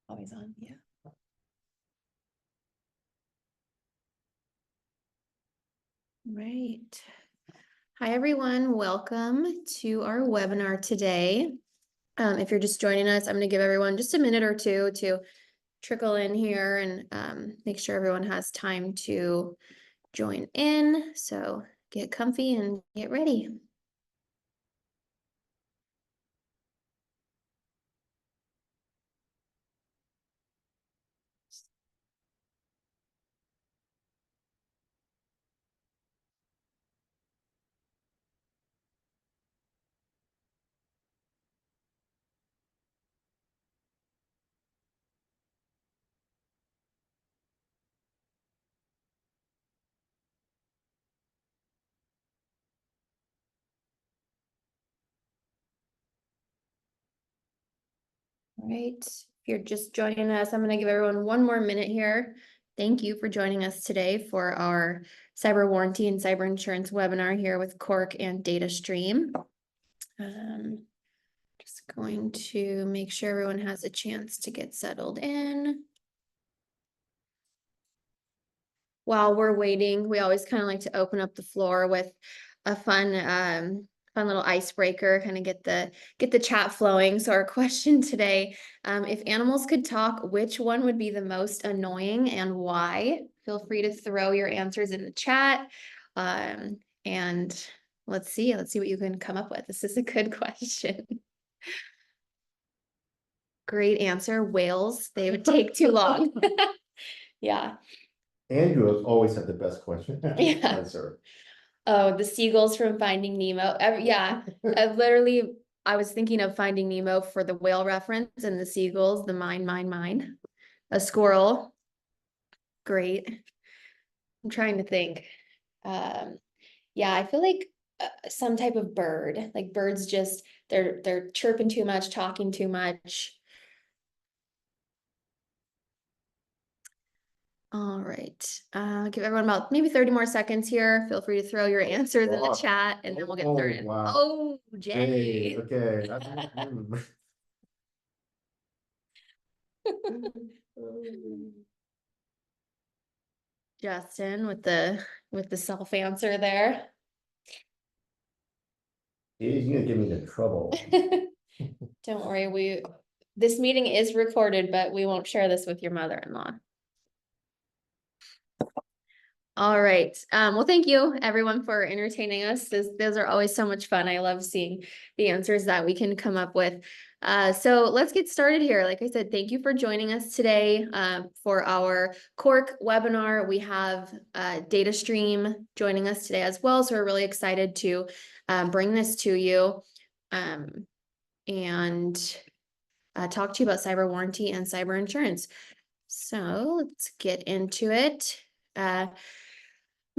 Always on, yeah. Right. Hi, everyone. Welcome to our webinar today. If you're just joining us, I'm going to give everyone just a minute or two to trickle in here and make sure everyone has time to join in. So get comfy and get ready. All right. If you're just joining us, I'm going to give everyone one more minute here. Thank you for joining us today for our cyber warranty and cyber insurance webinar here with Cork and DataStream. Just going to make sure everyone has a chance to get settled in. While we're waiting, we always kind of like to open up the floor with a fun little icebreaker, kind of get the chat flowing. So our question today, if animals could talk, which one would be the most annoying and why? Feel free to throw your answers in the chat. And let's see what you can come up with. This is a good question. Great answer. Whales, they would take too long. Yeah. Andrew has always had the best question. Yeah. Answer. Oh, the seagulls from Finding Nemo. Yeah, I was thinking of Finding Nemo for the whale reference and the seagulls, the mine. A squirrel. Great. I'm trying to think. Yeah, I feel like some type of bird, like birds just, they're chirping too much, talking too much. All right, give everyone about maybe 30 more seconds here. Feel free to throw your answers in the chat and then we'll get started. Wow. Oh, Jay. Okay. Justin with the self answer there. He's gonna get me into trouble. Don't worry, this meeting is recorded, but we won't share this with your mother-in-law. All right. Well, thank you everyone for entertaining us. Those are always so much fun. I love seeing the answers that we can come up with. So let's get started here. Like I said, thank you for joining us today for our Cork webinar. We have DataStream joining us today as well. So we're really excited to bring this to you and talk to you about cyber warranty and cyber insurance. So let's get into it.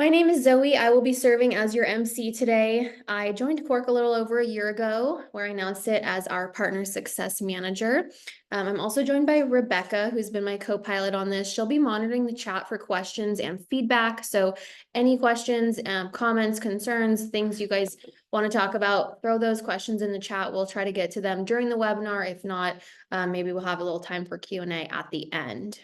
My name is Zoe. I will be serving as your MC today. I joined Cork a little over a year ago, where I now sit as our partner success manager. I'm also joined by Rebecca, who's been my co-pilot on this. She'll be monitoring the chat for questions and feedback. So any questions, comments, concerns, things you guys want to talk about, throw those questions in the chat. We'll try to get to them during the webinar. If not, maybe we'll have a little time for Q&A at the end.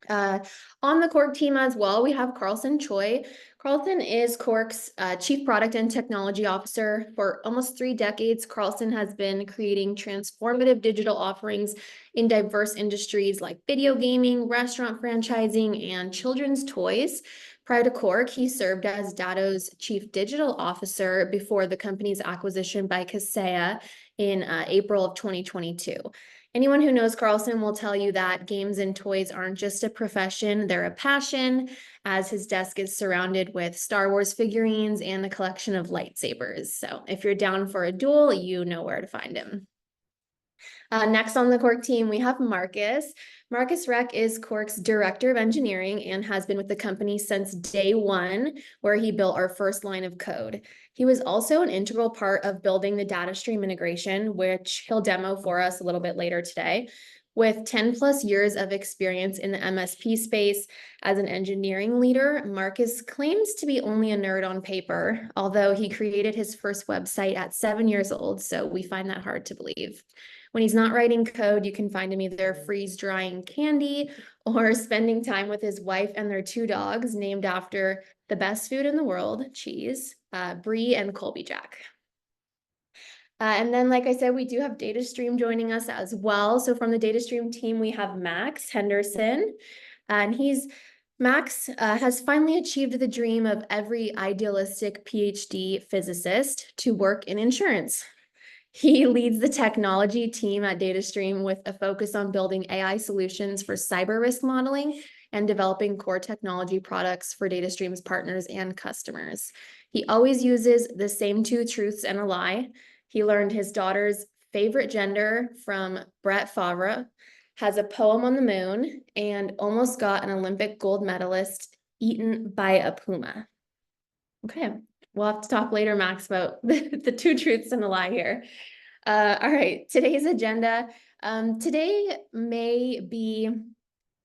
On the Cork team as well, we have Carlson Choi. Carlson is Cork's Chief Product and Technology Officer. For almost 3 decades, Carlson has been creating transformative digital offerings in diverse industries like video gaming, restaurant franchising, and children's toys. Prior to Cork, he served as Datto's Chief Digital Officer before the company's acquisition by Kaseya in April of 2022. Anyone who knows Carlson will tell you that games and toys aren't just a profession, they're a passion, as his desk is surrounded with Star Wars figurines and a collection of lightsabers. So if you're down for a duel, you know where to find him. Next on the Cork team, we have Marcus. Marcus Reck is Cork's Director of Engineering and has been with the company since day one, where he built our first line of code. He was also an integral part of building the DataStream integration, which he'll demo for us a little bit later today. With 10 plus years of experience in the MSP space as an engineering leader, Marcus claims to be only a nerd on paper, although he created his first website at 7 years old, so we find that hard to believe. When he's not writing code, you can find him either freeze drying candy or spending time with his wife and their two dogs named after the best food in the world, cheese, Brie and Colby Jack. And then, like I said, we do have DataStream joining us as well. So from the DataStream team, we have Max Henderson, and Max has finally achieved the dream of every idealistic PhD physicist to work in insurance. He leads the technology team at DataStream with a focus on building AI solutions for cyber risk modeling and developing core technology products for DataStream's partners and customers. He always uses the same two truths and a lie. He learned his daughter's favorite gender from Brett Favre, has a poem on the moon, and almost got an Olympic gold medalist eaten by a puma. Okay, we'll have to talk later, Max, about the two truths and a lie here. All right, today's agenda. Today may be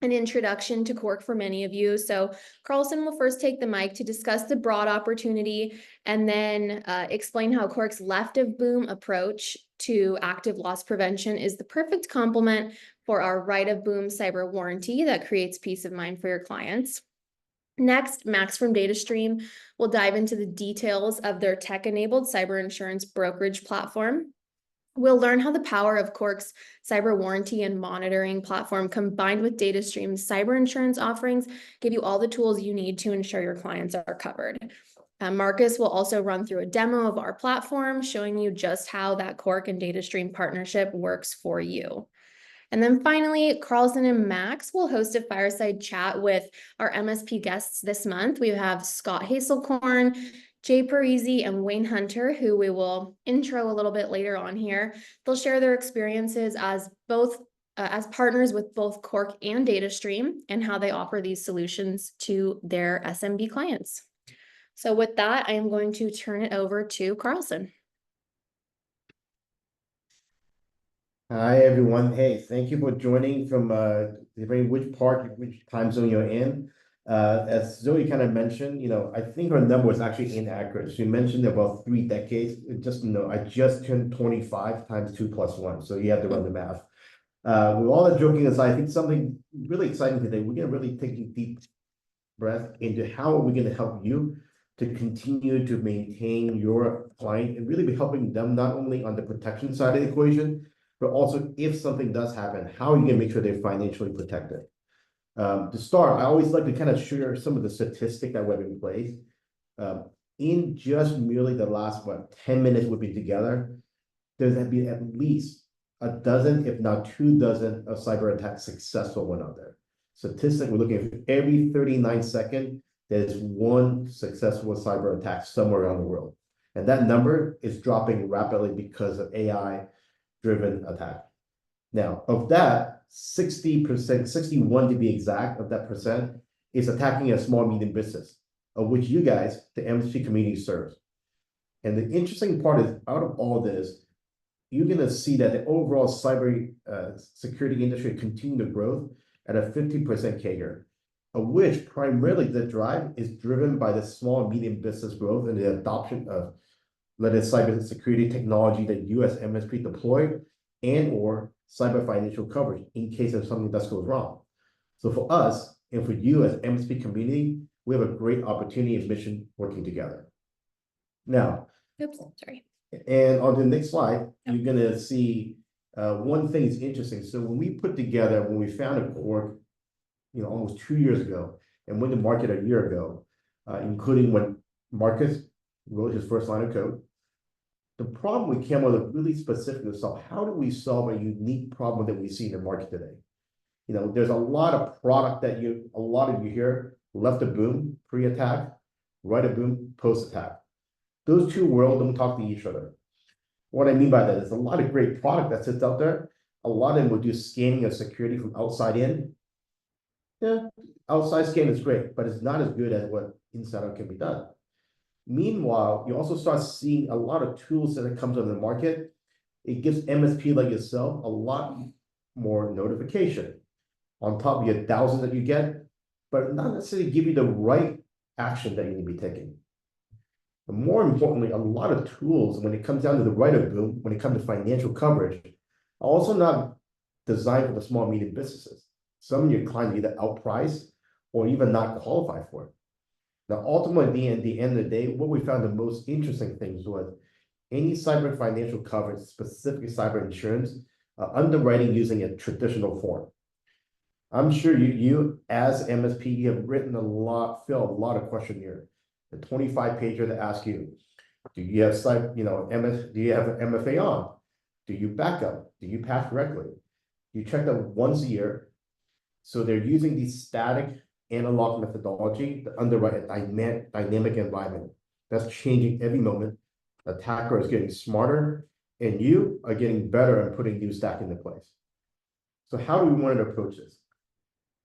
an introduction to Cork for many of you. So Carlson will first take the mic to discuss the broad opportunity and then explain how Cork's left of boom approach to active loss prevention is the perfect complement for our right of boom cyber warranty that creates peace of mind for your clients. Next, Max from DataStream will dive into the details of their tech-enabled cyber insurance brokerage platform. We'll learn how the power of Cork's cyber warranty and monitoring platform combined with DataStream's cyber insurance offerings give you all the tools you need to ensure your clients are covered. Marcus will also run through a demo of our platform, showing you just how that Cork and DataStream partnership works for you. And then finally, Carlson and Max will host a fireside chat with our MSP guests this month. We have Scott Hazelcorn, Jay Parisi, and Wayne Hunter, who we will intro a little bit later on here. They'll share their experiences as partners with both Cork and DataStream and how they offer these solutions to their SMB clients. So with that, I am going to turn it over to Carlson. Hi, everyone. Hey, thank you for joining from depending which time zone you're in. As Zoe kind of mentioned, I think her number was actually inaccurate. She mentioned about 3 decades. I just turned 25 times 2 plus 1. So you have to run the math. With all that joking aside, I think something really exciting today, we're going to really take a deep breath into how are we going to help you to continue to maintain your client and really be helping them not only on the protection side of the equation, but also if something does happen, how are you going to make sure they're financially protected? To start, I always like to kind of share some of the statistics that we've in place. In just merely the last, 10 minutes we've been together, there's been at least a dozen, if not 2 dozen of cyber attacks successful one out there. Statistic, we're looking at every 39 seconds, there's 1 successful cyber attack somewhere around the world. And that number is dropping rapidly because of AI-driven attack. Now, of that, 60%, 61 to be exact, of that percent is attacking a small, medium business, of which you guys, the MSP community, serves. And the interesting part is, out of all this, you're going to see that the overall cyber security industry continue to grow at a 50% CAGR, of which primarily the drive is driven by the small and medium business growth and the adoption of cyber security technology that US MSP deploy and or cyber financial coverage in case of something that goes wrong. So for us and for you as MSP community, we have a great opportunity and mission working together. Now, Oops, sorry. And on the next slide, you're going to see one thing is interesting. So when we founded Cork, almost 2 years ago, and went to market a year ago, including when Marcus wrote his first line of code, the problem we came up with really specifically to solve. How do we solve a unique problem that we see in the market today? There's a lot of product that a lot of you hear, left of boom, pre-attack, right of boom, post-attack. Those two worlds don't talk to each other. What I mean by that is a lot of great product that sits out there. A lot of them will do scanning of security from outside in. Yeah, outside scan is great, but it's not as good as what inside out can be done. Meanwhile, you also start seeing a lot of tools that comes on the market. It gives MSP like yourself a lot more notification on top of your thousands that you get, but not necessarily give you the right action that you need to be taking. But more importantly, a lot of tools, when it comes down to the right of boom, when it comes to financial coverage, Also not designed for the small medium businesses. Some of your clients either outpriced or even not qualify for it. Now, ultimately, at the end of the day, what we found the most interesting things was any cyber financial coverage, specifically cyber insurance, underwriting using a traditional form. I'm sure you as MSP, you have written a lot, filled a lot of questionnaire, the 25-pager that asks you, do you have do you have an MFA on? Do you back up? Do you pass correctly? You check them once a year. So they're using the static analog methodology to underwrite a dynamic environment that's changing every moment. The attacker is getting smarter, and you are getting better at putting new stack into place. So how do we want to approach this?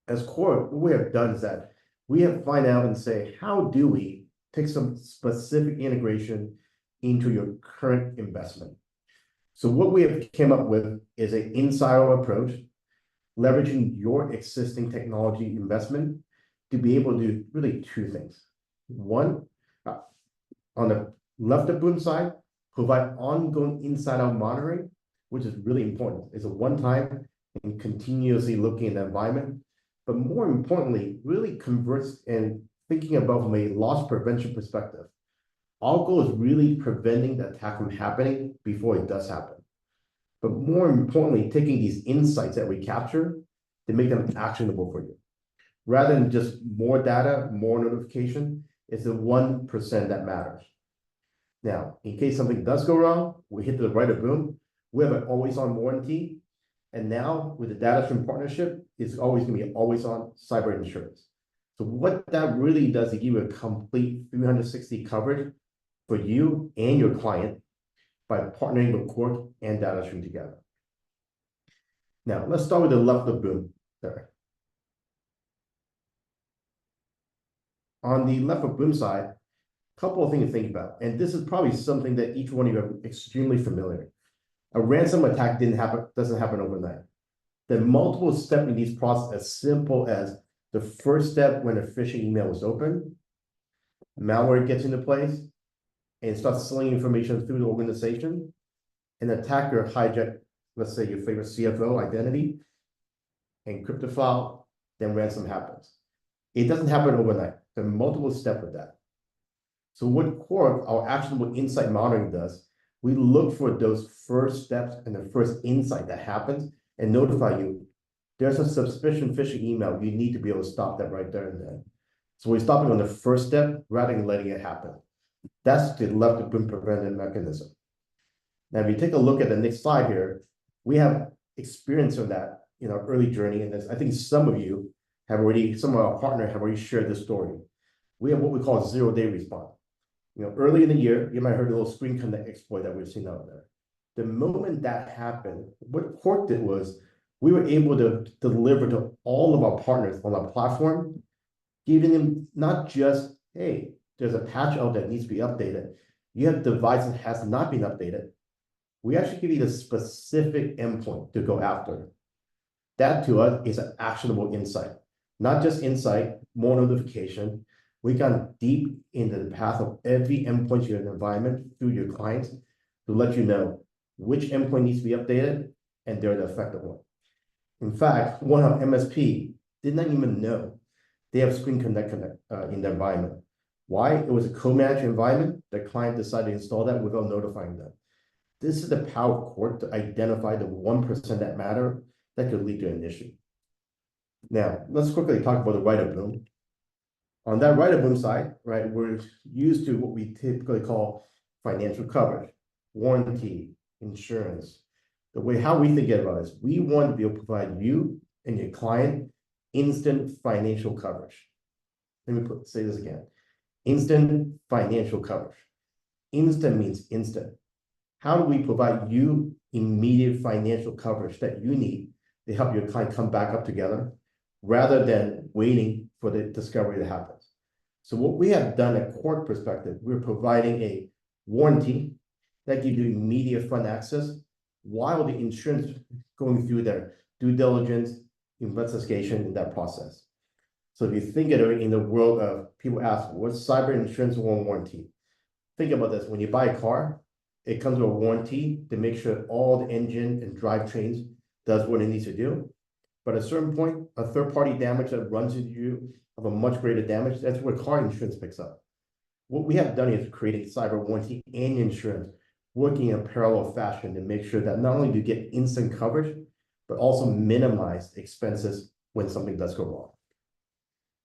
As Cork, what we have done is that we have find out and say, how do we take some specific integration into your current investment? So what we have came up with is an insider approach, leveraging your existing technology investment to be able to do really two things. One, on the left of boom side, provide ongoing inside-out monitoring, which is really important. It's a one-time and continuously looking at the environment, but more importantly, really converts and thinking about from a loss prevention perspective. Our goal is really preventing the attack from happening before it does happen. But more importantly, taking these insights that we capture to make them actionable for you. Rather than just more data, more notification, it's the 1% that matters. Now, in case something does go wrong, we hit the right of boom, we have an always-on warranty. And now with the DataStream partnership, it's always going to be always-on cyber insurance. So what that really does is give you a complete 360 coverage for you and your client by partnering with Cork and DataStream together. Now, let's start with the left of boom there. On the left of boom side, a couple of things to think about, and this is probably something that each one of you are extremely familiar. A ransom attack doesn't happen overnight. There are multiple steps in these processes, as simple as the first step when a phishing email is open, malware gets into place, and starts selling information through the organization. An attacker hijack, let's say your favorite CFO identity, encrypt the file, then ransom happens. It doesn't happen overnight. There are multiple steps with that. So what Cork, our actionable insight monitoring does, we look for those first steps and the first insight that happens and notify you. There's a suspicion phishing email. You need to be able to stop that right there and then. So we're stopping on the first step rather than letting it happen. That's the left of boom prevention mechanism. Now, if you take a look at the next slide here, we have experience of that in our early journey. And I think some of you have already, some of our partners have already shared this story. We have what we call zero-day response. Early in the year, you might have heard a little Screen Connect exploit that we've seen out there. The moment that happened, what Cork did was we were able to deliver to all of our partners on our platform, giving them not just, hey, there's a patch out that needs to be updated. You have a device that has not been updated. We actually give you the specific endpoint to go after. That to us is an actionable insight. Not just insight, more notification. We got deep into the path of every endpoint in your environment through your clients to let you know which endpoint needs to be updated, and they're the effective one. In fact, one of MSP did not even know they have Screen Connect in their environment. Why? It was a co-managed environment. The client decided to install that without notifying them. This is the power of Cork to identify the 1% that matter that could lead to an issue. Now, let's quickly talk about the right of boom. On that right of boom side, right, we're used to what we typically call financial coverage, warranty, insurance. The way how we think about it is we want to be able to provide you and your client instant financial coverage. Let me say this again. Instant financial coverage. Instant means instant. How do we provide you immediate financial coverage that you need to help your client come back up together rather than waiting for the discovery that happens? So what we have done at Cork perspective, we're providing a warranty that gives you immediate fund access while the insurance going through their due diligence, investigation in that process. So if you think of it in the world of people ask, what's cyber insurance warranty? Think about this. When you buy a car, It comes with a warranty to make sure all the engine and drivetrains does what it needs to do. But at a certain point, a third-party damage that runs into you of a much greater damage, that's where car insurance picks up. What we have done is created cyber warranty and insurance working in a parallel fashion to make sure that not only do you get instant coverage, but also minimize expenses when something does go wrong.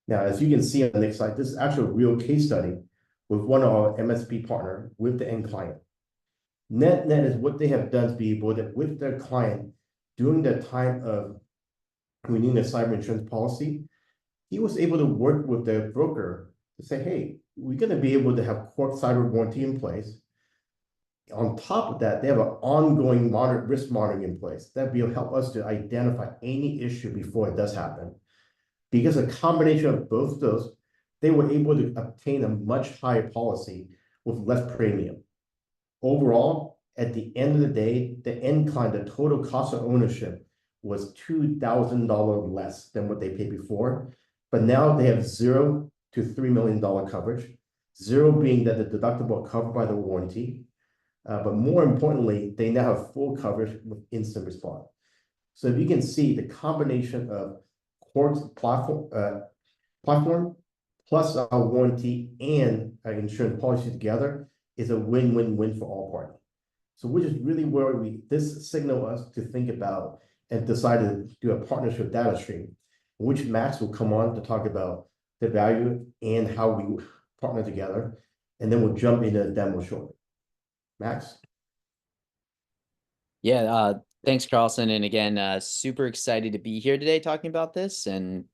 Now, as you can see on the next slide, this is actually a real case study with one of our MSP partner with the end client. Net is what they have done to be able to, with their client, during the time of renewing the cyber insurance policy, he was able to work with the broker to say, hey, we're going to be able to have Cork cyber warranty in place. On top of that, they have an ongoing risk monitoring in place that will help us to identify any issue before it does happen. Because a combination of both of those, they were able to obtain a much higher policy with less premium. Overall, at the end of the day, the end client, the total cost of ownership was $2,000 less than what they paid before. But now they have $0 to $3 million coverage, zero being that the deductible covered by the warranty. But more importantly, they now have full coverage with instant response. So if you can see the combination of Cork's platform plus our warranty and our insurance policy together is a win-win-win for all parties. So which is really where this signaled us to think about and decided to do a partnership with DataStream, which Max will come on to talk about the value and how we partner together. And then we'll jump into the demo shortly. Max? Yeah, thanks, Carlson. And again, super excited to be here today talking about this. And,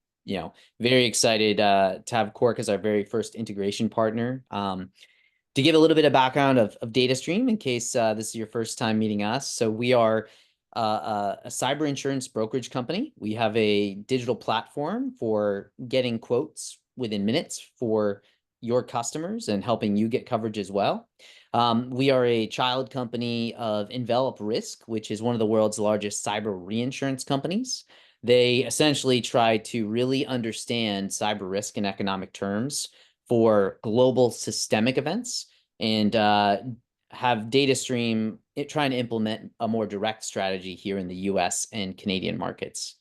very excited to have Cork as our very first integration partner. To give a little bit of background of DataStream in case this is your first time meeting us. So we are a cyber insurance brokerage company. We have a digital platform for getting quotes within minutes for your customers and helping you get coverage as well. We are a child company of Envelop Risk, which is one of the world's largest cyber reinsurance companies. They essentially try to really understand cyber risk in economic terms for global systemic events and have DataStream trying to implement a more direct strategy here in the US and Canadian markets.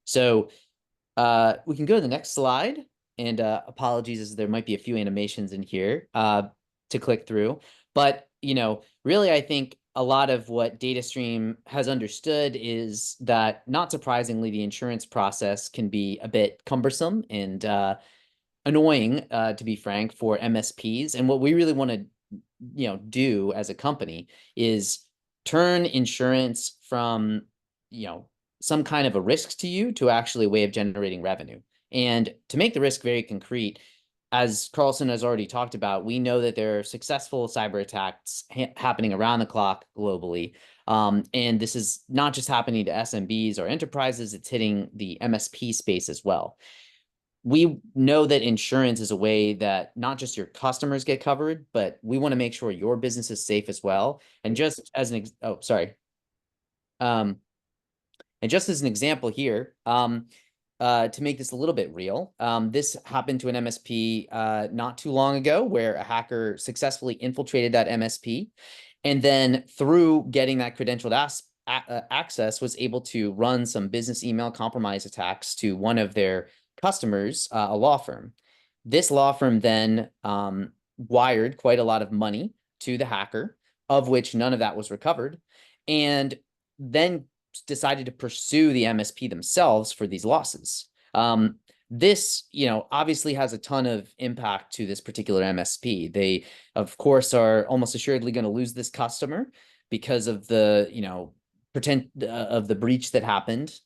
So we can go to the next slide. And apologies, as there might be a few animations in here to click through. But, really, I think a lot of what DataStream has understood is that, not surprisingly, the insurance process can be a bit cumbersome and annoying, to be frank, for MSPs. And what we really want to, do as a company is turn insurance from, some kind of a risk to you to actually a way of generating revenue. And to make the risk very concrete, as Carlson has already talked about, we know that there are successful cyber attacks happening around the clock globally. And this is not just happening to SMBs or enterprises, it's hitting the MSP space as well. We know that insurance is a way that not just your customers get covered, but we want to make sure your business is safe as well. And just as an example here, to make this a little bit real, this happened to an MSP not too long ago where a hacker successfully infiltrated that MSP. And then through getting that credentialed access was able to run some business email compromise attacks to one of their customers, a law firm. This law firm then wired quite a lot of money to the hacker, of which none of that was recovered, and then decided to pursue the MSP themselves for these losses. This, obviously has a ton of impact to this particular MSP. They, of course, are almost assuredly going to lose this customer because of the, of the breach that happened.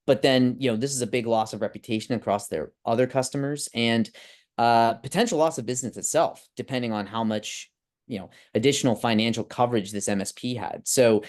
But then, this is a big loss of reputation across their other customers and potential loss of business itself, depending on how much, additional financial coverage this MSP had. So,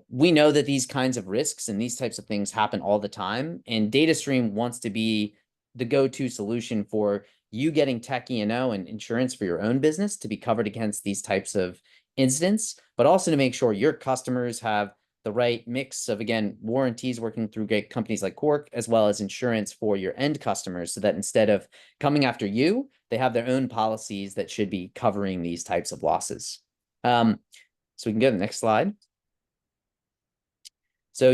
we know that these kinds of risks and these types of things happen all the time. And DataStream wants to be the go-to solution for you getting tech E&O and insurance for your own business to be covered against these types of incidents, but also to make sure your customers have the right mix of, again, warranties working through great companies like Cork, as well as insurance for your end customers, so that instead of coming after you, they have their own policies that should be covering these types of losses. So we can go to the next slide. So,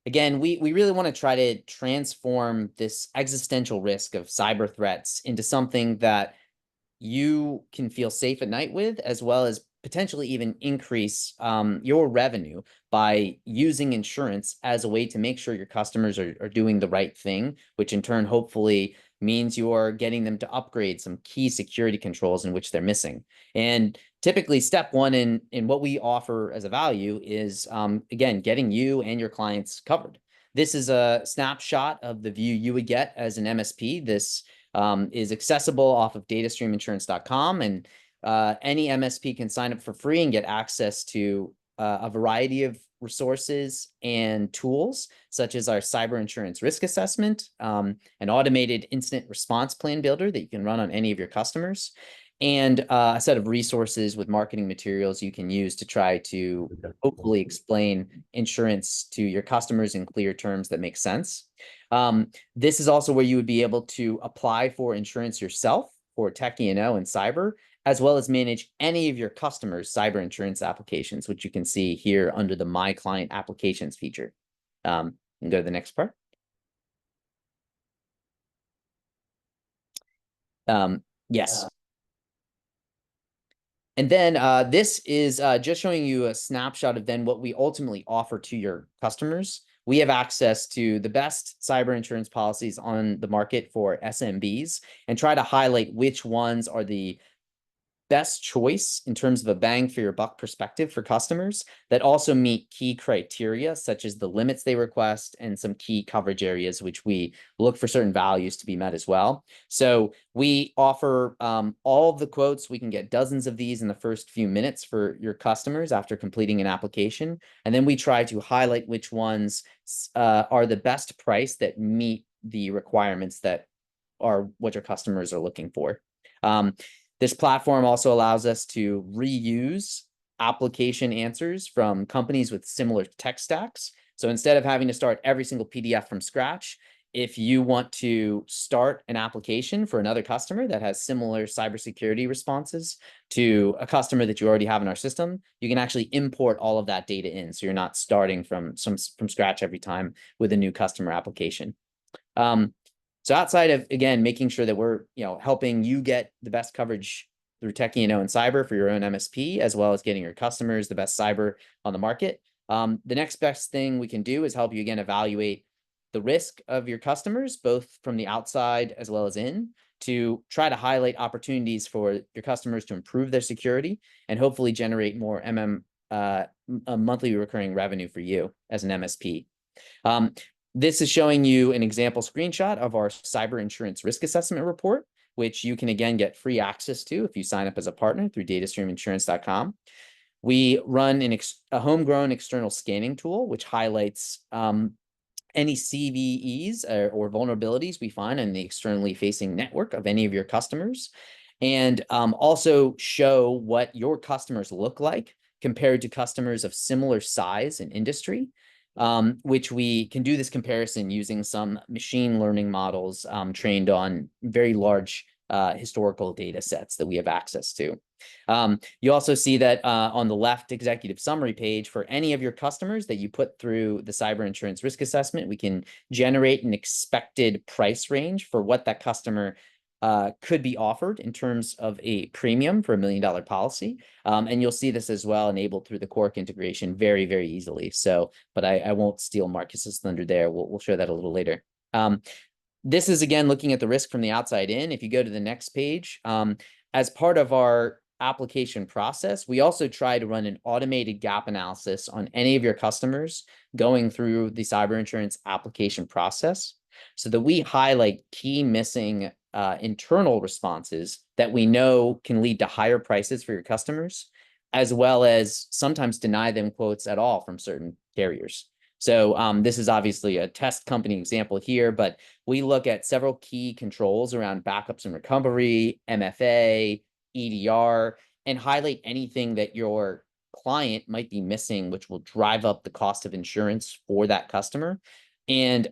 again, we really want to try to transform this existential risk of cyber threats into something that you can feel safe at night with, as well as potentially even increase your revenue by using insurance as a way to make sure your customers are doing the right thing, which in turn hopefully means you are getting them to upgrade some key security controls in which they're missing. And typically step one in what we offer as a value is, again, getting you and your clients covered. This is a snapshot of the view you would get as an MSP. This is accessible off of datastreaminsurance.com, and any MSP can sign up for free and get access to a variety of resources and tools, such as our cyber insurance risk assessment, an automated incident response plan builder that you can run on any of your customers, and a set of resources with marketing materials you can use to try to hopefully explain insurance to your customers in clear terms that make sense. This is also where you would be able to apply for insurance yourself for tech E&O and cyber, as well as manage any of your customers' cyber insurance applications, which you can see here under the My Client Applications feature. And go to the next part. Yes. And then this is just showing you a snapshot of then what we ultimately offer to your customers. We have access to the best cyber insurance policies on the market for SMBs and try to highlight which ones are the best choice in terms of a bang for your buck perspective for customers that also meet key criteria, such as the limits they request and some key coverage areas, which we look for certain values to be met as well. So we offer all of the quotes. We can get dozens of these in the first few minutes for your customers after completing an application. And then we try to highlight which ones are the best price that meet the requirements that are what your customers are looking for. This platform also allows us to reuse application answers from companies with similar tech stacks. So instead of having to start every single PDF from scratch, if you want to start an application for another customer that has similar cybersecurity responses to a customer that you already have in our system, you can actually import all of that data in. So you're not starting from scratch every time with a new customer application. So outside of, again, making sure that we're helping you get the best coverage through tech E&O and cyber for your own MSP, as well as getting your customers the best cyber on the market, the next best thing we can do is help you, again, evaluate the risk of your customers, both from the outside as well as in, to try to highlight opportunities for your customers to improve their security and hopefully generate more a monthly recurring revenue for you as an MSP. This is showing you an example screenshot of our cyber insurance risk assessment report, which you can, again, get free access to if you sign up as a partner through datastreaminsurance.com. We run a homegrown external scanning tool, which highlights any CVEs or vulnerabilities we find in the externally facing network of any of your customers, and also show what your customers look like compared to customers of similar size and industry. Which we can do this comparison using some machine learning models trained on very large historical data sets that we have access to. You also see that on the left executive summary page, for any of your customers that you put through the cyber insurance risk assessment, we can generate an expected price range for what that customer could be offered in terms of a premium for $1 million policy. And you'll see this as well enabled through the Cork integration very, very easily. So, but I won't steal Marcus's thunder there. We'll show that a little later. This is, again, looking at the risk from the outside in. If you go to the next page, as part of our application process, we also try to run an automated gap analysis on any of your customers going through the cyber insurance application process so that we highlight key missing internal responses that we know can lead to higher prices for your customers, as well as sometimes deny them quotes at all from certain carriers. So this is obviously a test company example here, but we look at several key controls around backups and recovery, MFA, EDR, and highlight anything that your client might be missing, which will drive up the cost of insurance for that customer, and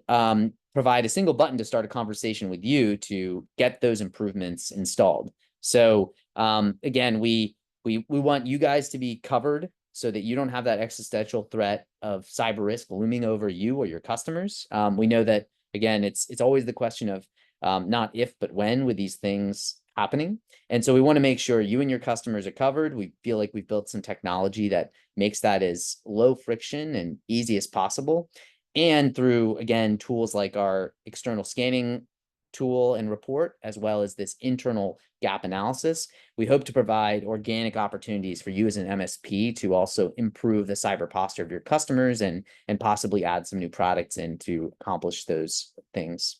provide a single button to start a conversation with you to get those improvements installed. So again, we we want you guys to be covered so that you don't have that existential threat of cyber risk looming over you or your customers. We know that, again, it's always the question of not if, but when with these things happening. And so we want to make sure you and your customers are covered. We feel like we've built some technology that makes that as low friction and easy as possible. And through, again, tools like our external scanning tool and report, as well as this internal gap analysis, we hope to provide organic opportunities for you as an MSP to also improve the cyber posture of your customers and possibly add some new products in to accomplish those things.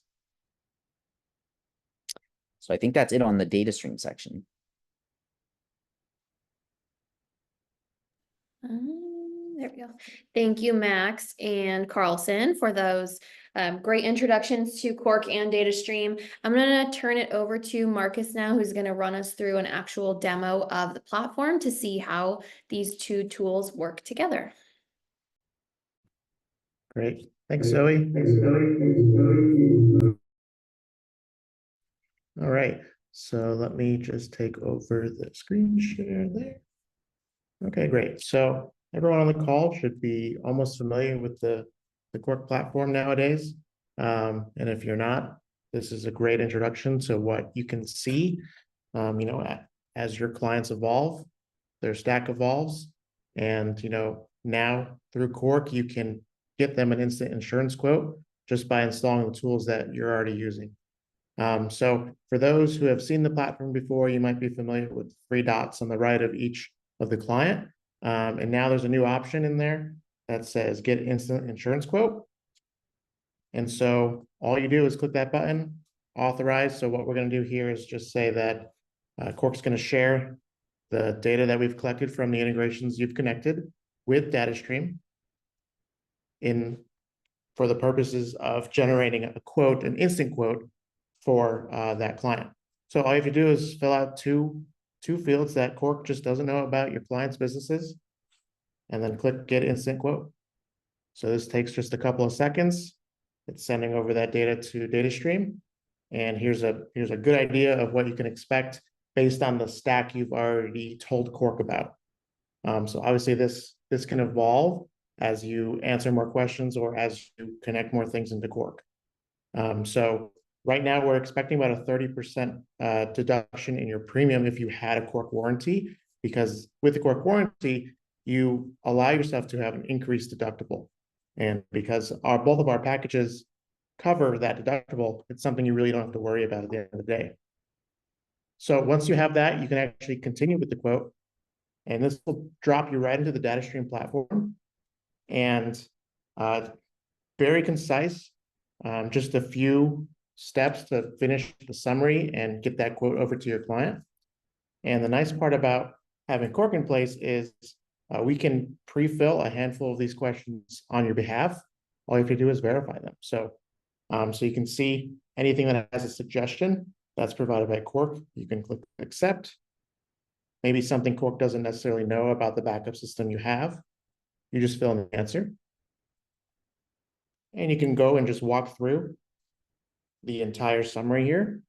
So I think that's it on the DataStream section. There we go. Thank you, Max and Carlson, for those great introductions to Cork and DataStream. I'm going to turn it over to Marcus now, who's going to run us through an actual demo of the platform to see how these two tools work together. Great. Thanks, Zoe. All right. So let me just take over the screen share there. Okay, great. So everyone on the call should be almost familiar with the Cork platform nowadays. And if you're not, this is a great introduction to what you can see, as your clients evolve, their stack evolves. And, now through Cork, you can get them an instant insurance quote just by installing the tools that you're already using. So for those who have seen the platform before, you might be familiar with 3 dots on the right of each of the client. And now there's a new option in there that says get instant insurance quote. And so all you do is click that button, authorize. So what we're going to do here is just say that Cork's going to share the data that we've collected from the integrations you've connected with DataStream for the purposes of generating a quote, an instant quote for that client. So all you have to do is fill out two fields that Cork just doesn't know about your client's businesses, and then click get instant quote. So this takes just a couple of seconds. It's sending over that data to DataStream. And here's a good idea of what you can expect based on the stack you've already told Cork about. So obviously this can evolve as you answer more questions or as you connect more things into Cork. So right now we're expecting about a 30% deduction in your premium if you had a Cork warranty, because with the Cork warranty, you allow yourself to have an increased deductible. And because both of our packages cover that deductible, it's something you really don't have to worry about at the end of the day. So once you have that, you can actually continue with the quote, and this will drop you right into the DataStream platform. And very concise, just a few steps to finish the summary and get that quote over to your client. And the nice part about having Cork in place is we can pre-fill a handful of these questions on your behalf. All you have to do is verify them. So you can see anything that has a suggestion that's provided by Cork. You can click accept. Maybe something Cork doesn't necessarily know about the backup system you have. You just fill in the answer. And you can go and just walk through the entire summary here.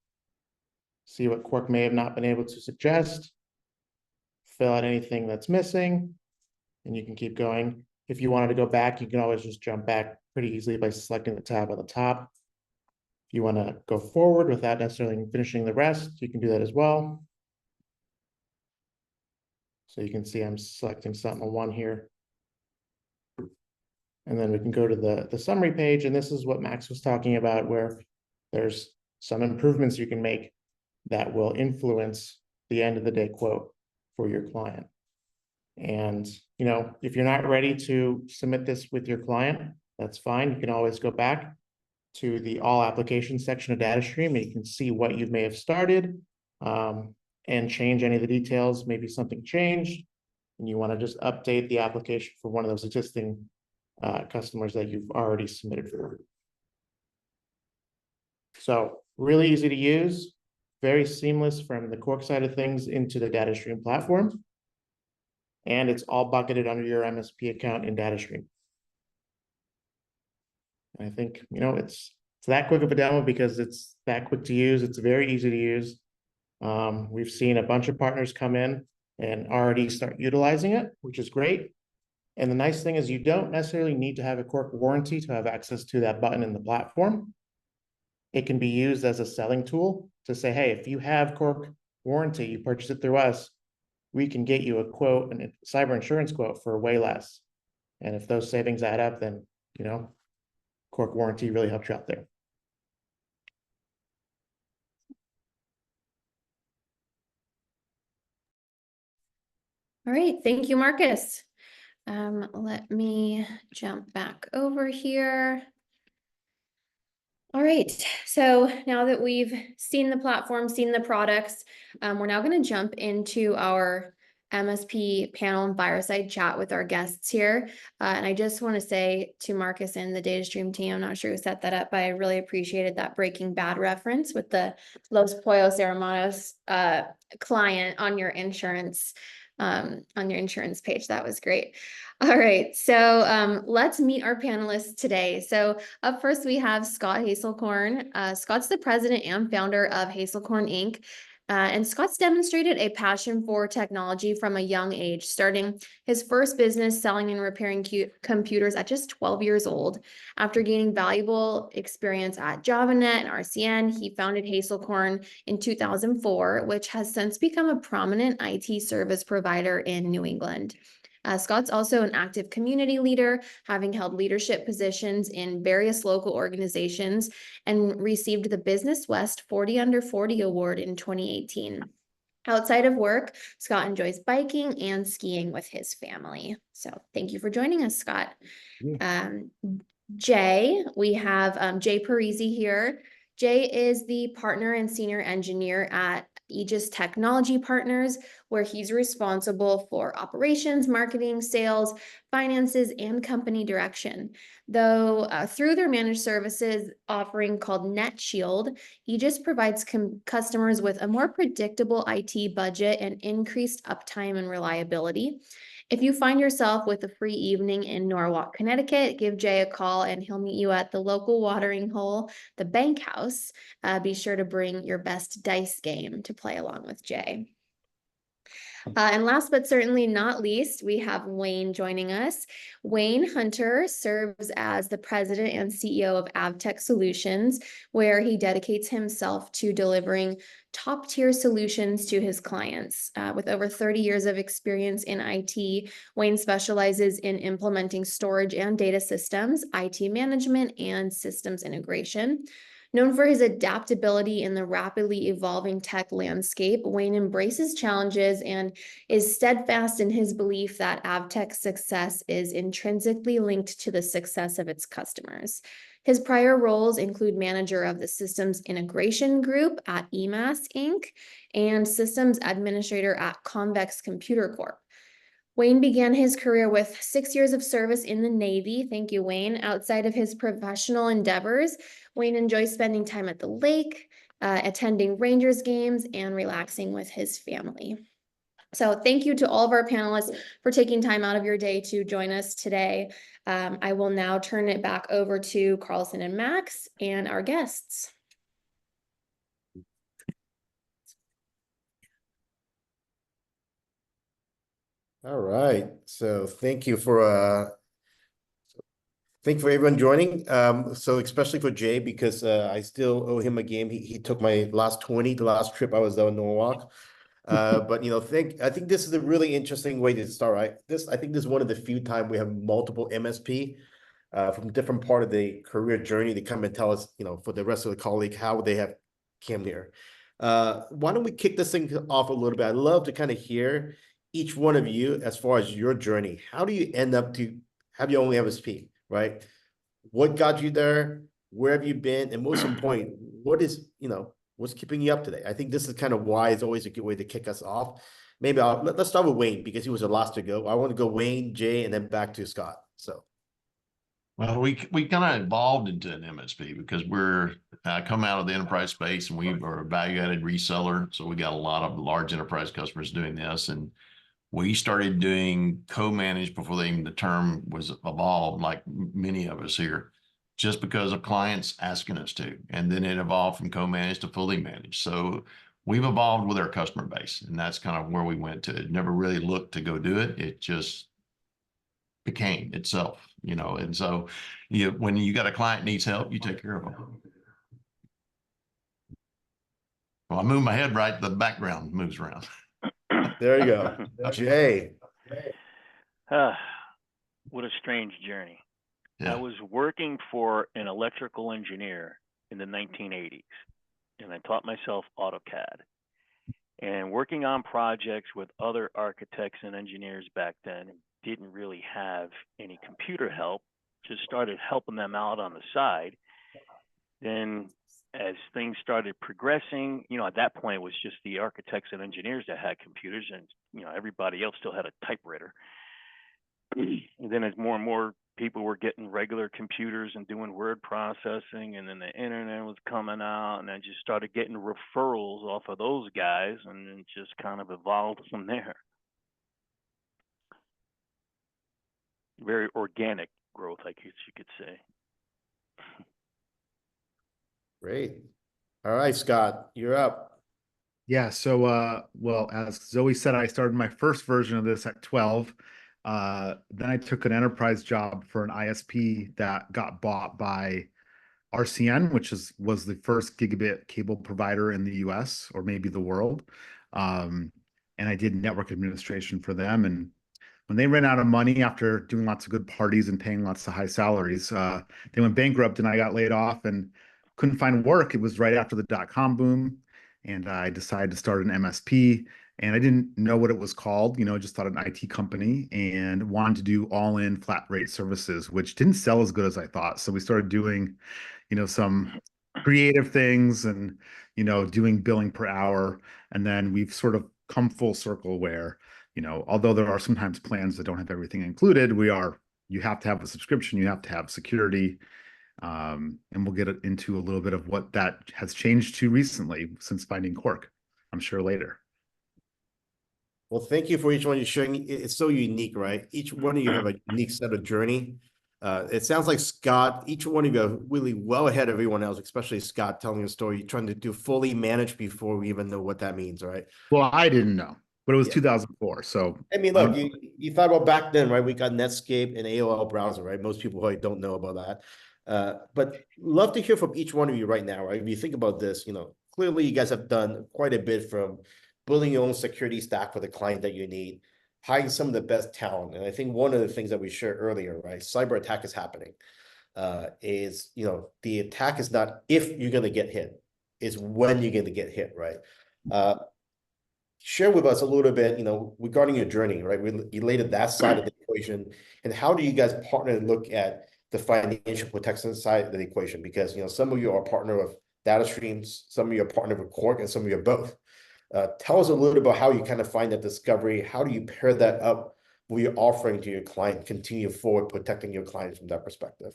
See what Cork may have not been able to suggest. Fill out anything that's missing. And you can keep going. If you wanted to go back, you can always just jump back pretty easily by selecting the tab on the top. If you want to go forward without necessarily finishing the rest, you can do that as well. So you can see I'm selecting Sentinel 1 here. And then we can go to the summary page, and this is what Max was talking about, where there's some improvements you can make that will influence the end of the day quote for your client. And, if you're not ready to submit this with your client, that's fine. You can always go back to the all applications section of DataStream, and you can see what you may have started and change any of the details. Maybe something changed and you want to just update the application for one of those existing customers that you've already submitted for. So really easy to use, very seamless from the Cork side of things into the DataStream platform. And it's all bucketed under your MSP account in DataStream. I think, it's that quick of a demo because it's that quick to use. It's very easy to use. We've seen a bunch of partners come in and already start utilizing it, which is great. And the nice thing is you don't necessarily need to have a Cork warranty to have access to that button in the platform. It can be used as a selling tool to say, hey, if you have Cork warranty, you purchase it through us, we can get you a quote, a cyber insurance quote for way less. And if those savings add up, then, you know, Cork warranty really helps you out there. All right, thank you, Marcus. Let me jump back over here. All right, so now that we've seen the platform, seen the products, we're now going to jump into our MSP panel and fireside chat with our guests here. And I just want to say to Marcus and the DataStream team, I'm not sure who set that up, but I really appreciated that Breaking Bad reference with the Los Pollos Hermanos client on your insurance page. That was great. All right, so let's meet our panelists today. So up first, we have Scott Hazelcorn. Scott's the president and founder of Hazelcorn Inc. And Scott's demonstrated a passion for technology from a young age, starting his first business selling and repairing computers at just 12 years old. After gaining valuable experience at JavaNet and RCN, he founded Hazelcorn in 2004, which has since become a prominent IT service provider in New England. Scott's also an active community leader, having held leadership positions in various local organizations and received the Business West 40 Under 40 Award in 2018. Outside of work, Scott enjoys biking and skiing with his family. So thank you for joining us, Scott. Jay, we have Jay Parisi here. Jay is the partner and senior engineer at Aegis Technology Partners, where he's responsible for operations, marketing, sales, finances, and company direction. Though through their managed services offering called NetShield, Aegis provides customers with a more predictable IT budget and increased uptime and reliability. If you find yourself with a free evening in Norwalk, Connecticut, give Jay a call and he'll meet you at the local watering hole, the Bank House. Be sure to bring your best dice game to play along with Jay. And last but certainly not least, we have Wayne joining us. Wayne Hunter serves as the president and CEO of Avtech Solutions, where he dedicates himself to delivering top-tier solutions to his clients. With over 30 years of experience in IT, Wayne specializes in implementing storage and data systems, IT management, and systems integration. Known for his adaptability in the rapidly evolving tech landscape, Wayne embraces challenges and is steadfast in his belief that Avtech's success is intrinsically linked to the success of its customers. His prior roles include manager of the Systems Integration Group at EMAS Inc. and Systems Administrator at Convex Computer Corp. Wayne began his career with 6 years of service in the Navy. Thank you, Wayne. Outside of his professional endeavors, Wayne enjoys spending time at the lake, attending Rangers games, and relaxing with his family. So thank you to all of our panelists for taking time out of your day to join us today. I will now turn it back over to Carlson and Max and our guests. All right, so thank you for everyone joining. So especially for Jay, because I still owe him a game. He took my last 20, the last trip I was down in Norwalk. But you know, I think this is a really interesting way to start, right? I think this is one of the few times we have multiple MSP from different part of the career journey to come and tell us, you know, for the rest of the colleague, how they have came here. Why don't we kick this thing off a little bit? I'd love to kind of hear each one of you as far as your journey. How do you end up to have your own MSP, right? What got you there? Where have you been? And most important, what is, you know, what's keeping you up today? I think this is kind of why it's always a good way to kick us off. Maybe let's start with Wayne because he was the last to go. I want to go Wayne, Jay, and then back to Scott. So. Well, we kind of evolved into an MSP because we're come out of the enterprise space and we are a value-added reseller. So we got a lot of large enterprise customers doing this, and we started doing co-managed before the term was evolved, like many of us here, just because of clients asking us to. And then it evolved from co-managed to fully managed. So we've evolved with our customer base, and that's kind of where we went to. It never really looked to go do it. It just became itself, you know. And so when you got a client needs help, you take care of them. Well, I move my head right, the background moves around. There you go. Jay. What a strange journey. Yeah. I was working for an electrical engineer in the 1980s, and I taught myself AutoCAD. And working on projects with other architects and engineers back then, didn't really have any computer help, just started helping them out on the side. Then as things started progressing, at that point it was just the architects and engineers that had computers, and everybody else still had a typewriter. And then as more and more people were getting regular computers and doing word processing, and then the internet was coming out, and I just started getting referrals off of those guys, and it just kind of evolved from there. Very organic growth, I guess you could say. Great. All right, Scott, you're up. Yeah, so well, as Zoe said, I started my first version of this at 12. Then I took an enterprise job for an ISP that got bought by RCN, which was the first gigabit cable provider in the US or maybe the world. And I did network administration for them. And when they ran out of money after doing lots of good parties and paying lots of high salaries, they went bankrupt and I got laid off and couldn't find work. It was right after the dot-com boom. And I decided to start an MSP, and I didn't know what it was called, just thought an IT company, and wanted to do all-in flat rate services, which didn't sell as good as I thought. So we started doing, some creative things and, doing billing per hour. And then we've sort of come full circle where, although there are sometimes plans that don't have everything included, you have to have a subscription, you have to have security. And we'll get into a little bit of what that has changed to recently since finding Cork, I'm sure later. Well, thank you for each one you're sharing. It's so unique, right? Each one of you have a unique set of journey. It sounds like Scott, each one of you are really well ahead of everyone else, especially Scott telling a story. You're trying to do fully managed before we even know what that means, right? Well, I didn't know, but it was 2004. So I mean, look, you thought about back then, right? We got Netscape and AOL browser, right? Most people probably don't know about that. But love to hear from each one of you right now, right? If you think about this, clearly you guys have done quite a bit from building your own security stack for the client that you need, hiring some of the best talent. And I think one of the things that we shared earlier, right? Cyber attack is happening. The attack is not if you're going to get hit, it's when you're going to get hit, right? Share with us a little bit, regarding your journey, right? We related that side of the equation, and how do you guys partner and look at the financial protection side of the equation? Because, some of you are a partner of DataStream, some of you are partner with Cork, and some of you are both. Tell us a little bit about how you kind of find that discovery. How do you pair that up with your offering to your client, continue forward protecting your clients from that perspective?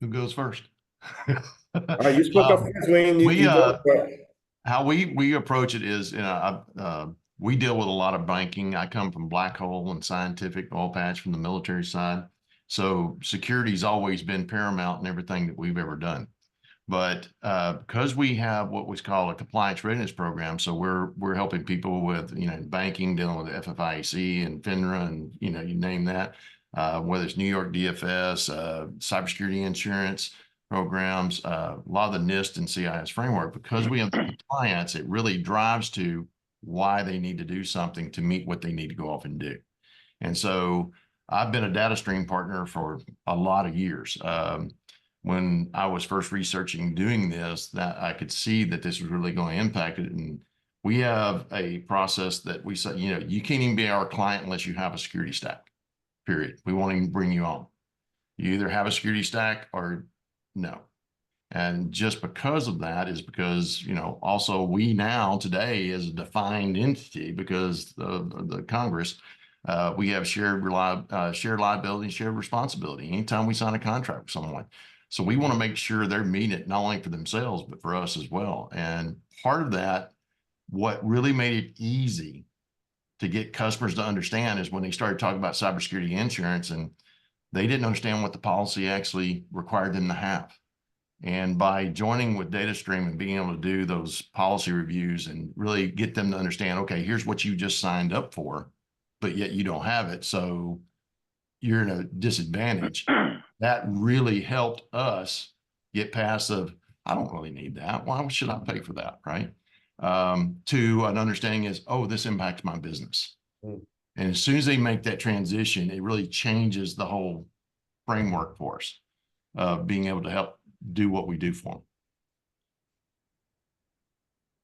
Who goes first? All right, you spoke up first, Wayne. How we approach it is, we deal with a lot of banking. I come from Black Hole and Scientific, Oil Patch from the military side. So security's always been paramount in everything that we've ever done. But because we have what we call a compliance readiness program, so we're helping people with, banking, dealing with FFIEC and FINRA and, you name that, whether it's New York DFS, cybersecurity insurance programs, a lot of the NIST and CIS framework. Because we have the compliance, it really drives to why they need to do something to meet what they need to go off and do. And so I've been a DataStream partner for a lot of years. When I was first researching doing this, that I could see that this was really going to impact it. And we have a process that we say, you can't even be our client unless you have a security stack, period. We won't even bring you on. You either have a security stack or no. And just because of that is because, also we now today is a defined entity because of the Congress, we have shared liability, shared responsibility anytime we sign a contract with someone. So we want to make sure they're meeting it, not only for themselves, but for us as well. And part of that, what really made it easy to get customers to understand is when they started talking about cybersecurity insurance, and they didn't understand what the policy actually required them to have. And by joining with DataStream and being able to do those policy reviews and really get them to understand, okay, here's what you just signed up for, but yet you don't have it. So you're in a disadvantage. That really helped us get past of, I don't really need that. Why should I pay for that? Right. To an understanding is, oh, this impacts my business. Mm. And as soon as they make that transition, it really changes the whole framework for us of being able to help do what we do for them.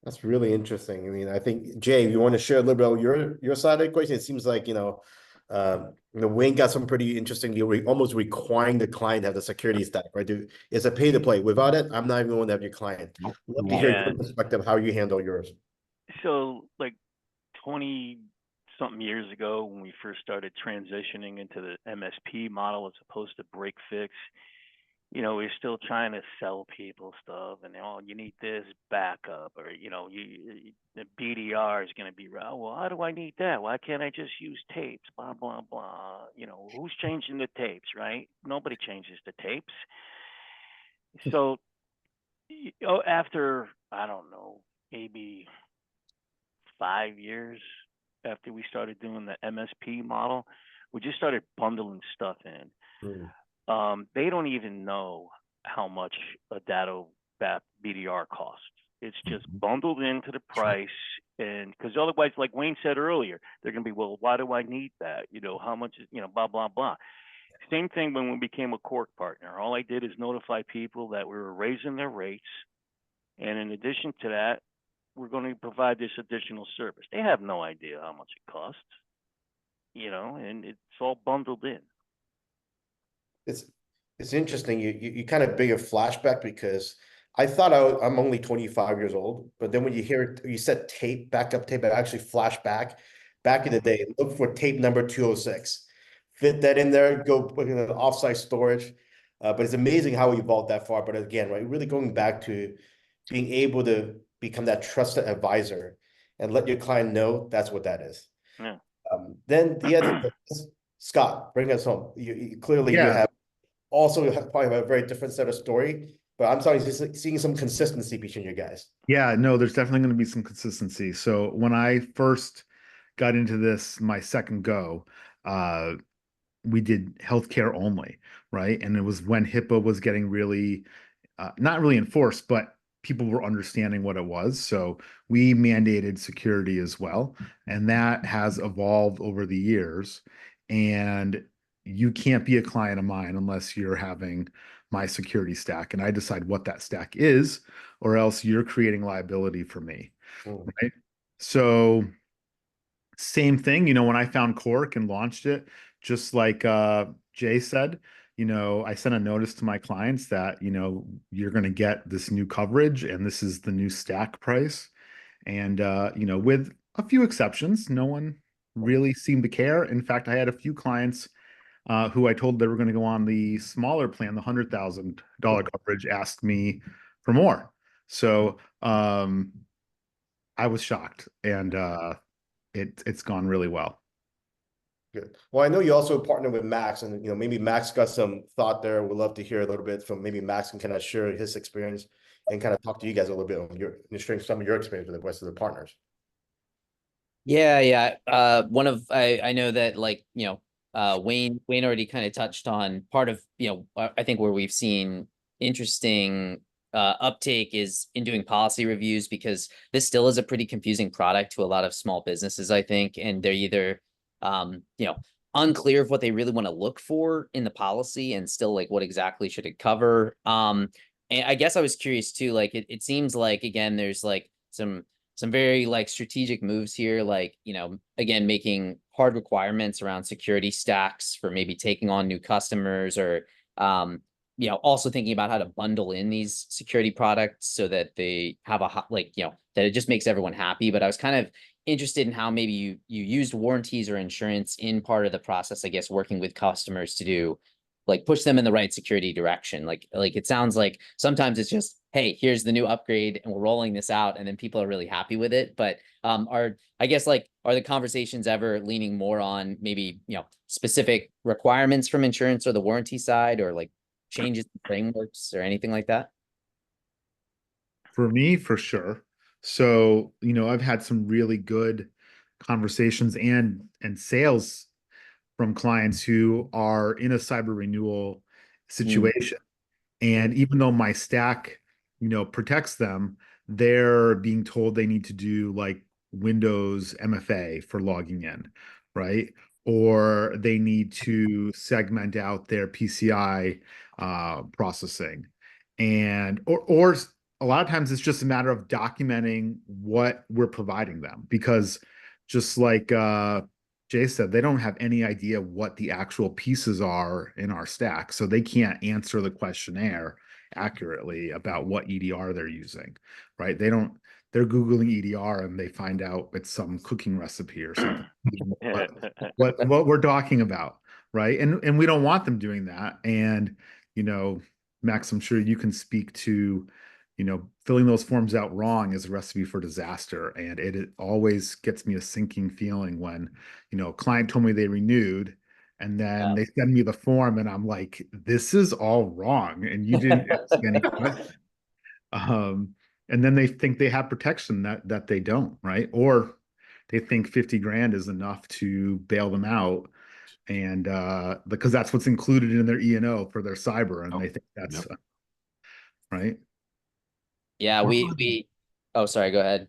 That's really interesting. I mean, I think Jay, you want to share a little bit of your side of the equation? It seems like, Wayne got some pretty interesting. You're almost requiring the client to have the security stack, right? It's a pay to play. Without it, I'm not even going to have your client. Nope. Love to hear Yeah. your perspective, how you handle yours. So like 20 something years ago, when we first started transitioning into the MSP model as opposed to break fix, we're still trying to sell people stuff, and you need this backup, or the BDR is going to be right. Well, how do I need that? Why can't I just use tapes? Blah blah blah. Who's changing the tapes, right? Nobody changes the tapes. So, after I don't know, maybe 5 years after we started doing the MSP model, we just started bundling stuff in. They don't even know how much a data BDR costs. It's just bundled into the price, and because otherwise, like Wayne said earlier, they're going to be, well, why do I need that? How much is, blah, blah, blah. Same thing when we became a Cork partner. All I did is notify people that we were raising their rates, and in addition to that, we're going to provide this additional service. They have no idea how much it costs, and it's all bundled in. It's interesting. You kind of bring a flashback, because I thought I'm only 25 years old, but then when you said tape, backup tape, I actually flashed back in the day. Look for tape number 206, fit that in there, go put it in offsite storage. But it's amazing how we evolved that far. But again, right, really going back to being able to become that trusted advisor and let your client know that's what that is. Yeah. Then the other Scott, bring us home. You clearly you have also probably have a very different set of story, but I'm starting to seeing some consistency between you guys. Yeah, no, there's definitely going to be some consistency. So when I first got into this, my second go, we did healthcare only, right? And it was when HIPAA was getting really, not really enforced, but people were understanding what it was. So we mandated security as well. And that has evolved over the years. And you can't be a client of mine unless you're having my security stack. And I decide what that stack is, or else you're creating liability for me. Right? So same thing, when I found Cork and launched it, just like Jay said, I sent a notice to my clients that, you're going to get this new coverage and this is the new stack price. And, with a few exceptions, no one really seemed to care. In fact, I had a few clients who I told they were going to go on the smaller plan, the $100,000 coverage, asked me for more. So I was shocked, and it's gone really well. Good. Well, I know you also partner with Max, and maybe Max got some thought there. We'd love to hear a little bit from maybe Max and kind of share his experience and kind of talk to you guys a little bit on sharing some of your experience with the rest of the partners. Yeah. I know that, like, Wayne already kind of touched on part of, I think where we've seen interesting uptake is in doing policy reviews, because this still is a pretty confusing product to a lot of small businesses, I think, and they're either unclear of what they really want to look for in the policy, and still like what exactly should it cover. And I guess I was curious too, like it seems like, again, there's like some very like strategic moves here, like, again, making hard requirements around security stacks for maybe taking on new customers, or also thinking about how to bundle in these security products so that they have that it just makes everyone happy. But I was kind of interested in how maybe you used warranties or insurance in part of the process, I guess, working with customers to do, like, push them in the right security direction. Like it sounds like sometimes it's just, hey, here's the new upgrade and we're rolling this out, and then people are really happy with it. But are the conversations ever leaning more on maybe, specific requirements from insurance or the warranty side, or like changes in frameworks or anything like that? For me, for sure. So, I've had some really good conversations and sales from clients who are in a cyber renewal situation. And even though my stack, protects them, they're being told they need to do like Windows MFA for logging in, right? Or they need to segment out their PCI processing. Or a lot of times it's just a matter of documenting what we're providing them, because just like Jay said, they don't have any idea what the actual pieces are in our stack. So they can't answer the questionnaire accurately about what EDR they're using, right? They're Googling EDR and they find out it's some cooking recipe or something. what we're talking about, right? And we don't want them doing that. And, Max, I'm sure you can speak to, filling those forms out wrong is a recipe for disaster. And it always gets me a sinking feeling when, a client told me they renewed and then they send me the form and I'm like, this is all wrong. And you didn't ask any questions. And then they think they have protection that they don't, right? Or they think 50 grand is enough to bail them out. And because that's what's included in their E&O for their cyber. And they think that's right. Yeah, oh, sorry, go ahead.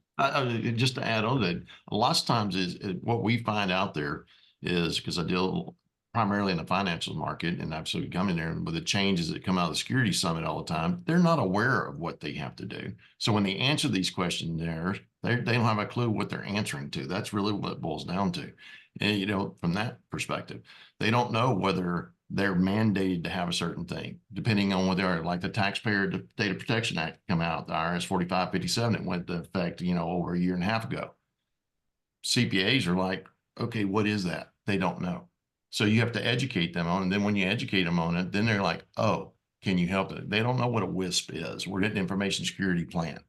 Just to add on that, a lot of times what we find out there is, because I deal primarily in the financial market and absolutely come in there with the changes that come out of the security summit all the time, they're not aware of what they have to do. So when they answer these questions there, they don't have a clue what they're answering to. That's really what it boils down to. And, from that perspective, they don't know whether they're mandated to have a certain thing, depending on what they are. Like the Taxpayer Data Protection Act come out, the IRS 4557, it went into effect, over a year and a half ago. CPAs are like, okay, what is that? They don't know. So you have to educate them on it. And then when you educate them on it, then they're like, oh, can you help it? They don't know what a WISP is. We're getting information security plan.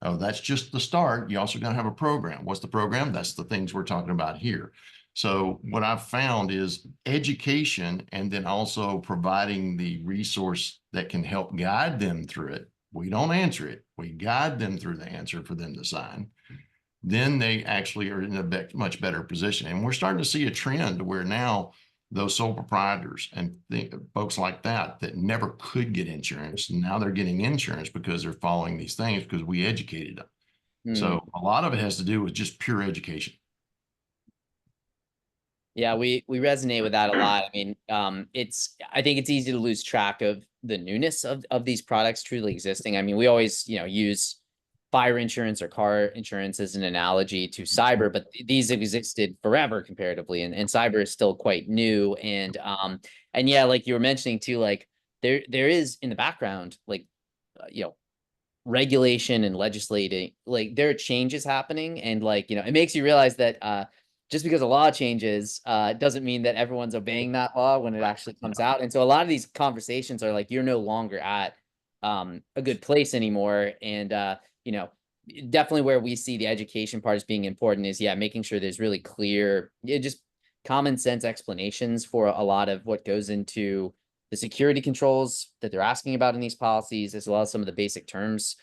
Oh, that's just the start. You also got to have a program. What's the program? That's the things we're talking about here. So what I've found is education, and then also providing the resource that can help guide them through it. We don't answer it. We guide them through the answer for them to sign. Then they actually are in a much better position. And we're starting to see a trend where now those sole proprietors and folks like that never could get insurance, now they're getting insurance because they're following these things because we educated them. So a lot of it has to do with just pure education. Yeah, we resonate with that a lot. I mean, I think it's easy to lose track of the newness of these products truly existing. I mean, we always, use fire insurance or car insurance as an analogy to cyber, but these existed forever comparatively, and cyber is still quite new. And yeah, like you were mentioning too, like there is in the background, like regulation and legislating, like there are changes happening, and like it makes you realize that just because a law changes doesn't mean that everyone's obeying that law when it actually comes out. And so a lot of these conversations are like, you're no longer at a good place anymore. And definitely where we see the education part as being important is making sure there's really clear, just common sense explanations for a lot of what goes into the security controls that they're asking about in these policies, as well as some of the basic terms.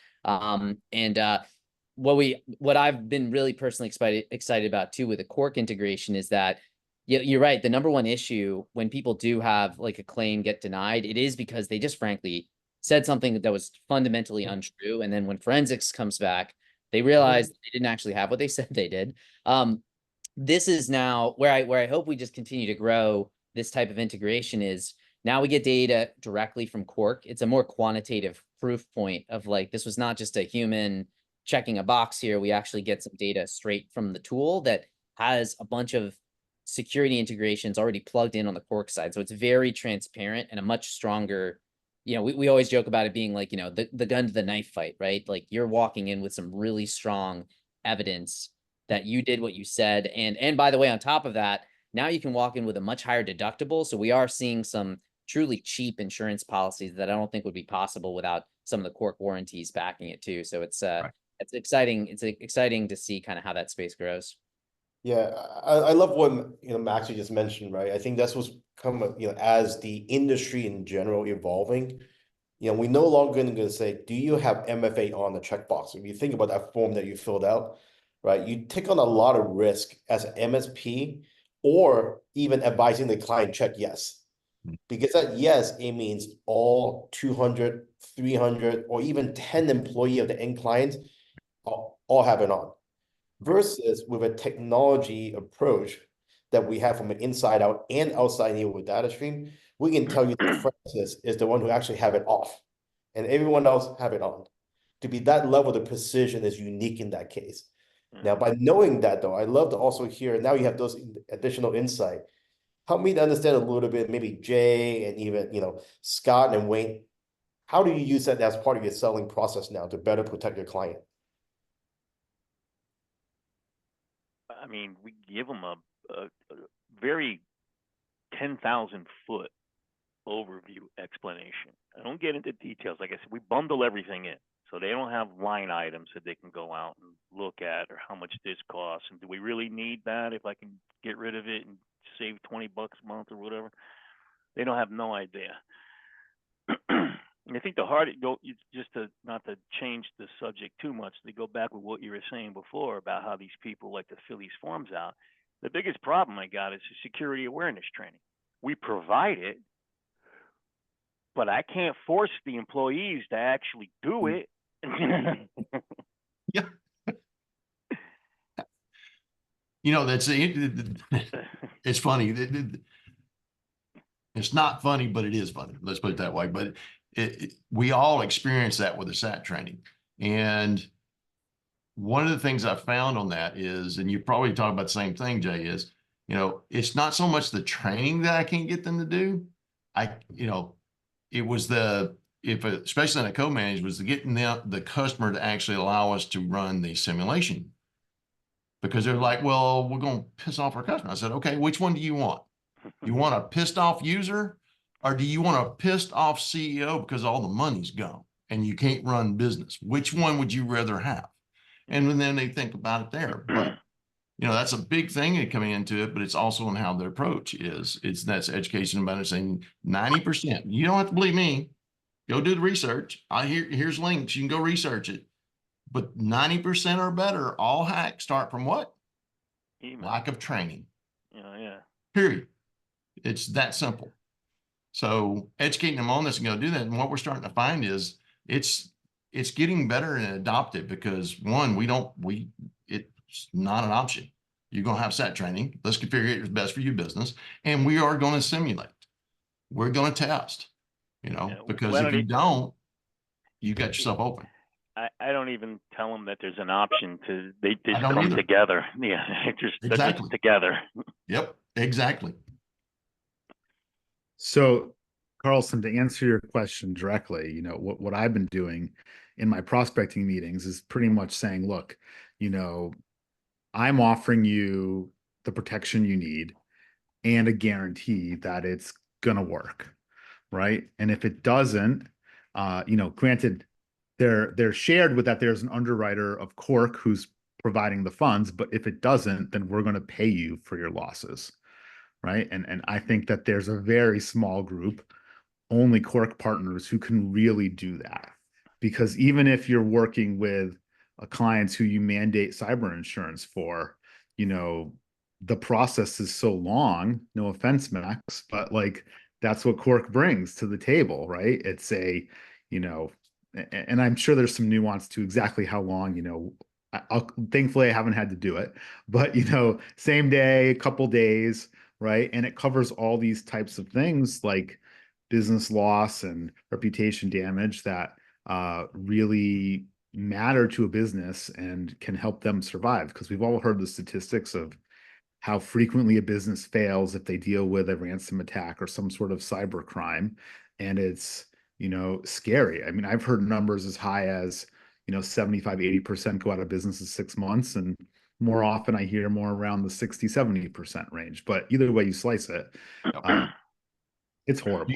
What I've been really personally excited about too with the Cork integration is that you're right. The number one issue when people do have like a claim get denied, it is because they just frankly said something that was fundamentally untrue. And then when forensics comes back, they realize they didn't actually have what they said they did. This is now where I hope we just continue to grow this type of integration is now we get data directly from Cork. It's a more quantitative proof point of like, this was not just a human checking a box here. We actually get some data straight from the tool that has a bunch of security integrations already plugged in on the Cork side. So it's very transparent and a much stronger, we always joke about it being like, the gun to the knife fight, right? Like you're walking in with some really strong evidence that you did what you said. And by the way, on top of that, now you can walk in with a much higher deductible. So we are seeing some truly cheap insurance policies that I don't think would be possible without some of the Cork warranties backing it too. So it's it's exciting. It's exciting to see kind of how that space grows. Yeah, I love what Max, you just mentioned, right? I think that's what's come as the industry in general evolving. we no longer going to say, do you have MFA on the checkbox? If you think about that form that you filled out, right, you take on a lot of risk as an MSP or even advising the client check yes. Because that yes, it means all 200, 300, or even 10 employee of the end client all have it on. Versus with a technology approach that we have from an inside out and outside in with DataStream, we can tell you that Francis is the one who actually have it off and everyone else have it on. To be that level of precision is unique in that case. Now, by knowing that though, I love to also hear, now you have those additional insight. Help me to understand a little bit, maybe Jay and even, Scott and Wayne, how do you use that as part of your selling process now to better protect your client? I mean, we give them a very 10,000-foot overview explanation. I don't get into details. Like I said, we bundle everything in. So they don't have line items that they can go out and look at, or how much this costs, and do we really need that if I can get rid of it and save $20 a month or whatever. They don't have no idea. And I think the hard, just to not to change the subject too much, to go back with what you were saying before about how these people like to fill these forms out. The biggest problem I got is the security awareness training. We provide it, but I can't force the employees to actually do it. Yeah. That's it's funny. It's not funny, but it is funny. Let's put it that way. But we all experience that with the SAT training. And one of the things I found on that is, and you probably talk about the same thing, Jay, is, it's not so much the training that I can't get them to do. It was especially in a co-manage, was getting the customer to actually allow us to run the simulation. Because they're like, well, we're going to piss off our customer. I said, okay, which one do you want? You want a pissed off user, or do you want a pissed off CEO because all the money's gone and you can't run business? Which one would you rather have? And then they think about it there. But that's a big thing coming into it, but it's also in how their approach is. That's education about it, saying 90%. You don't have to believe me. Go do the research. Here's links. You can go research it. But 90% or better, all hacks start from what? Email. Lack of training. Yeah. Period. It's that simple. So educating them on this and go do that. And what we're starting to find is it's getting better and adopted, because one, it's not an option. You're going to have SAT training. Let's configure it as best for your business. And we are going to simulate. We're going to test, because if you don't, you got yourself open. I don't even tell them that there's an option to, they just don't come either. together. Yeah, they're just together. Yep, exactly. So, Carlson, to answer your question directly, what I've been doing in my prospecting meetings is pretty much saying, look, I'm offering you the protection you need and a guarantee that it's gonna work, right? And if it doesn't, granted, they're shared with that there's an underwriter of Cork who's providing the funds, but if it doesn't, then we're going to pay you for your losses, right? And I think that there's a very small group, only Cork partners, who can really do that. Because even if you're working with clients who you mandate cyber insurance for, the process is so long. No offense, Max, but that's what Cork brings to the table, right? It's and I'm sure there's some nuance to exactly how long, thankfully I haven't had to do it, but same day, a couple days, right? And it covers all these types of things like business loss and reputation damage that really matter to a business and can help them survive. Because we've all heard the statistics of how frequently a business fails if they deal with a ransom attack or some sort of cyber crime. And it's scary. I mean, I've heard numbers as high as 75, 80% go out of business in 6 months, and more often I hear more around the 60, 70% range. But either way you slice it, it's horrible. Do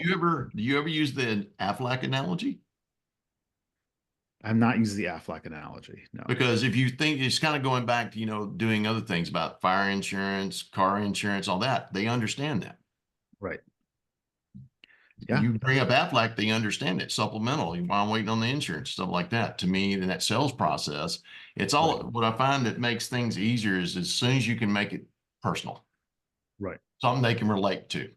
you ever use the Aflac analogy? I'm not using the Aflac analogy, no. Because if you think it's kind of going back to doing other things about fire insurance, car insurance, all that, they understand that. Right. Yeah. You bring up Aflac, they understand it, supplemental, while I'm waiting on the insurance, stuff like that. To me, in that sales process, it's all, what I find that makes things easier is as soon as you can make it personal, Right. something they can relate to.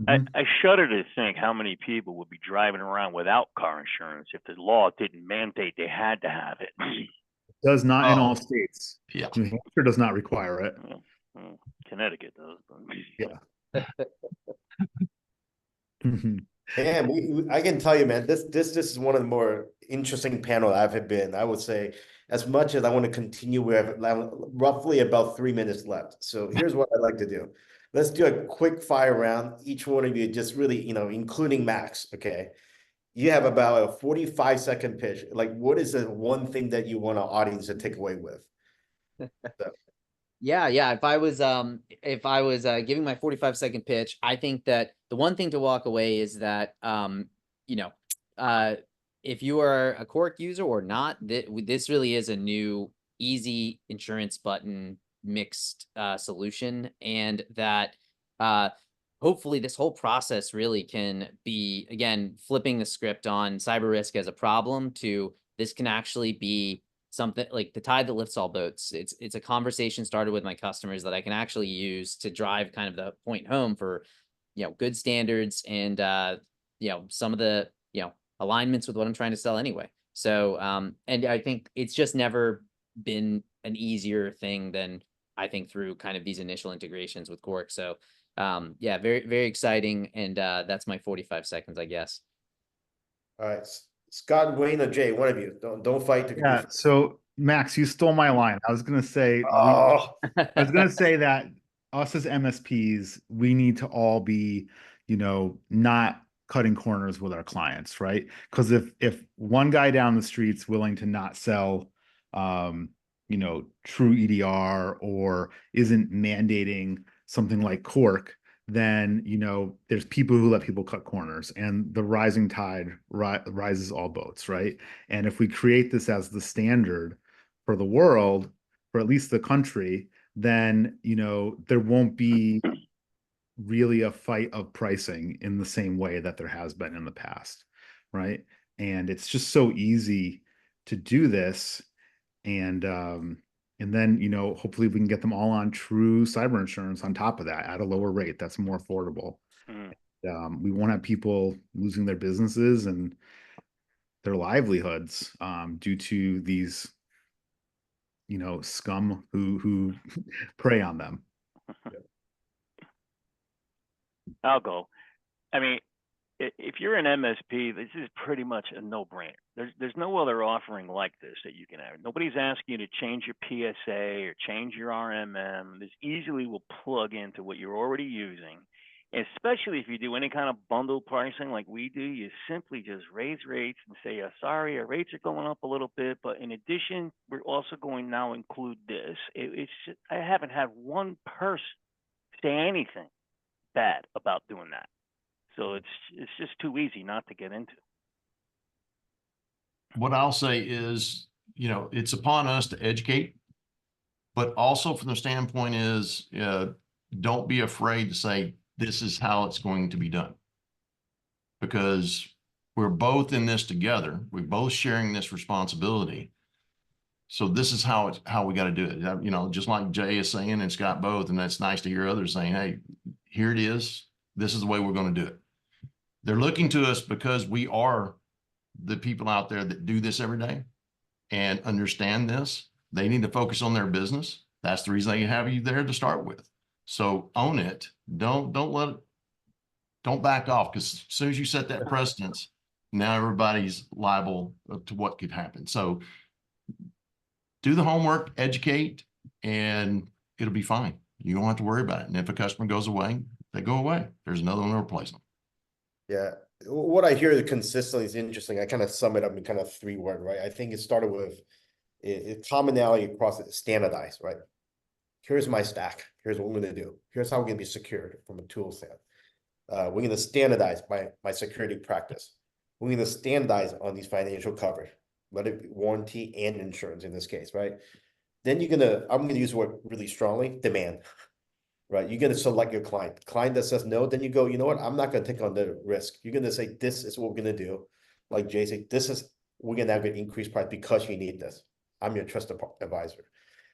Mhm. I shudder to think how many people would be driving around without car insurance if the law didn't mandate they had to have it. Does not in all Oh. states. Yeah. New Hampshire does not require it. Well, Connecticut does. Yeah. Mhm. And I can tell you, man, this is one of the more interesting panel I've been. I would say, as much as I want to continue, we have roughly about 3 minutes left. So here's what I'd like to do. Let's do a quick fire round. Each one of you just really, including Max, okay? You have about a 45-second pitch. Like, what is the one thing that you want our audience to take away with? Yeah, yeah. If I was giving my 45-second pitch, I think that the one thing to walk away is that you know, if you are a Cork user or not, this really is a new easy insurance button mixed solution, and that hopefully this whole process really can be, again, flipping the script on cyber risk as a problem to this can actually be something like the tide that lifts all boats. It's a conversation started with my customers that I can actually use to drive kind of the point home for, good standards and, some of the, alignments with what I'm trying to sell anyway. So, and I think it's just never been an easier thing than I think through kind of these initial integrations with Cork. So, yeah, very, very exciting. And, that's my 45 seconds, I guess. All right, Scott, Wayne, or Jay, one of you. Don't fight to Yeah. So Max, you stole my line. I was gonna say Oh, I was gonna say that us as MSPs, we need to all be, not cutting corners with our clients, right? Because if one guy down the street's willing to not sell, true EDR or isn't mandating something like Cork, then there's people who let people cut corners, and the rising tide rises all boats, right? And if we create this as the standard for the world, for at least the country, then there won't be really a fight of pricing in the same way that there has been in the past, right? And it's just so easy to do this, and then hopefully we can get them all on true cyber insurance on top of that at a lower rate that's more affordable. We won't have people losing their businesses and their livelihoods due to these scum who prey on them. I'll go. I mean, if you're an MSP, this is pretty much a no-brainer. There's no other offering like this that you can have. Nobody's asking you to change your PSA or change your RMM. This easily will plug into what you're already using. And especially if you do any kind of bundle pricing like we do, you simply just raise rates and say, sorry, our rates are going up a little bit, but in addition, we're also going to now include this. I haven't had one person say anything bad about doing that. So it's just too easy not to get into. What I'll say is, it's upon us to educate, but also from the standpoint is, don't be afraid to say, this is how it's going to be done. Because we're both in this together. We're both sharing this responsibility. So this is how we got to do it. Just like Jay is saying and Scott both, and that's nice to hear others saying, hey, here it is. This is the way we're going to do it. They're looking to us because we are the people out there that do this every day and understand this. They need to focus on their business. That's the reason they have you there to start with. So own it. Don't back off, because as soon as you set that precedence, now everybody's liable to what could happen. So do the homework, educate, and it'll be fine. You don't have to worry about it. And if a customer goes away, they go away. There's another one to replace them. yeah. What I hear consistently is interesting. I kind of sum it up in kind of 3 words, right? I think it started with commonality across it, standardized, right? Here's my stack. Here's what we're going to do. Here's how we're going to be secured from a tool set. We're going to standardize my security practice. We're going to standardize on these financial coverage, let it be warranty and insurance in this case, right? Then I'm going to use the word really strongly, demand. right? You're gonna select your client. Client that says no, then you go, you know what? I'm not gonna take on the risk. You're gonna say, this is what we're gonna do. Like Jay said, we're gonna have an increased price because you need this. I'm your trusted advisor.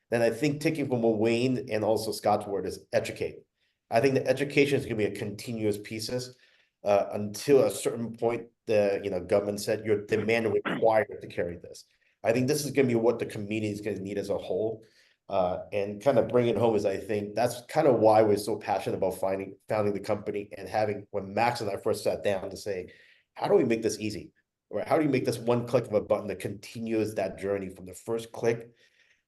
Then I think taking from what Wayne and also Scott's word is educate. I think the education is gonna be a continuous pieces until a certain point, the government said you're demand required to carry this. I think this is gonna be what the community is gonna need as a whole. And kind of bring it home is, I think that's kind of why we're so passionate about founding the company and having, when Max and I first sat down to say, how do we make this easy? Right? How do you make this one click of a button that continues that journey from the first click,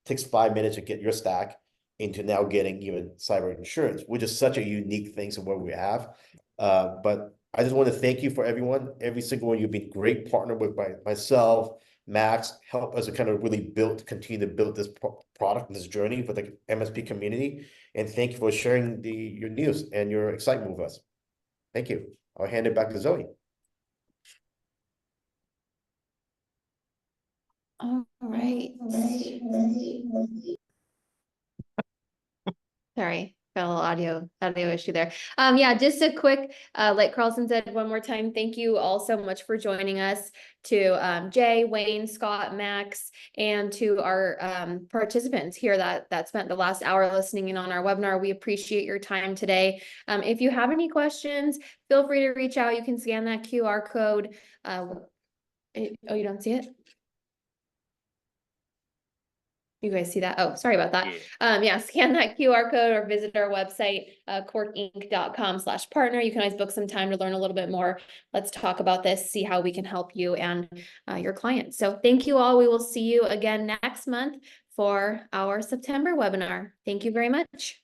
takes 5 minutes to get your stack, into now getting even cyber insurance, which is such a unique thing to what we have. But I just want to thank you for everyone, every single one. You've been great partner with myself, Max, help us to kind of really continue to build this product, this journey for the MSP community. And thank you for sharing your news and your excitement with us. Thank you. I'll hand it back to Zoe. All right. Sorry, got a little audio issue there. Yeah, just a quick, like Carlson said one more time, thank you all so much for joining us, to Jay, Wayne, Scott, Max, and to our participants here that spent the last hour listening in on our webinar. We appreciate your time today. If you have any questions, feel free to reach out. You can scan that QR code. Oh, you don't see it? You guys see that? Oh, sorry about that. Yeah, scan that QR code or visit our website, corkinc.com/partner. You can always book some time to learn a little bit more. Let's talk about this, see how we can help you and your clients. So thank you all. We will see you again next month for our September webinar. Thank you very much.